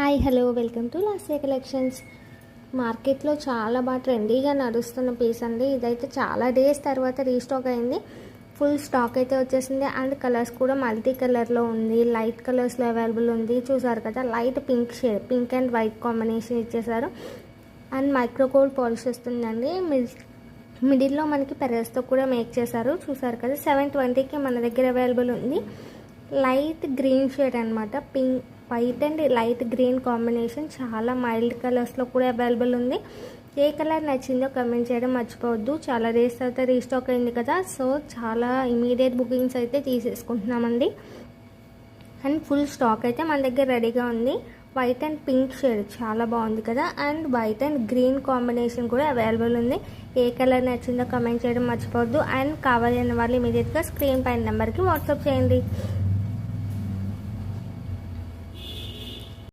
Hi hello welcome to Lasya collections. మార్కెట్లో చాలా బాగా ట్రెండీగా నడుస్తున్న పీస్ అండి. ఇదైతే చాలా డేస్ తర్వాత రీస్టాక్ అయింది. ఫుల్ స్టాక్ అయితే వచ్చేసింది అండ్ కలర్స్ కూడా మల్టీ కలర్లో ఉంది. లైట్ కలర్స్లో అవైలబుల్ ఉంది. చూసారు కదా, light pink shade, pink and white combination ఇచ్చేసారు. అండ్ మైక్రోకోల్డ్ పాలిష్ వస్తుందండి. మిడిల్లో మనకి పెరస్తో కూడా మేక్ చేశారు. చూసారు కదా, 720కి మన దగ్గర అవైలబుల్ ఉంది. లైట్ గ్రీన్ షేడ్ అనమాట. Pink, white and light green combination చాలా మైల్డ్ కలర్స్లో కూడా అవైలబుల్ ఉంది. ఏ కలర్ నచ్చిందో కమెంట్ చేయడం మర్చిపోవద్దు. చాలా డేస్ తర్వాత రీస్టాక్ అయింది కదా, సో చాలా ఇమీడియట్ బుకింగ్స్ అయితే తీసేసుకుంటున్నామండి. అండ్ ఫుల్ స్టాక్ అయితే మన దగ్గర రెడీగా ఉంది. వైట్ అండ్ పింక్ షేడ్ చాలా బాగుంది కదా, and white and green combination కూడా అవైలబుల్ ఉంది. ఏ కలర్ నచ్చిందో కమెంట్ చేయడం మర్చిపోవద్దు. అండ్ కావాలి అన్న వాళ్ళు ఇమీడియట్గా స్క్రీన్ పైన నెంబర్కి వాట్సాప్ చేయండి.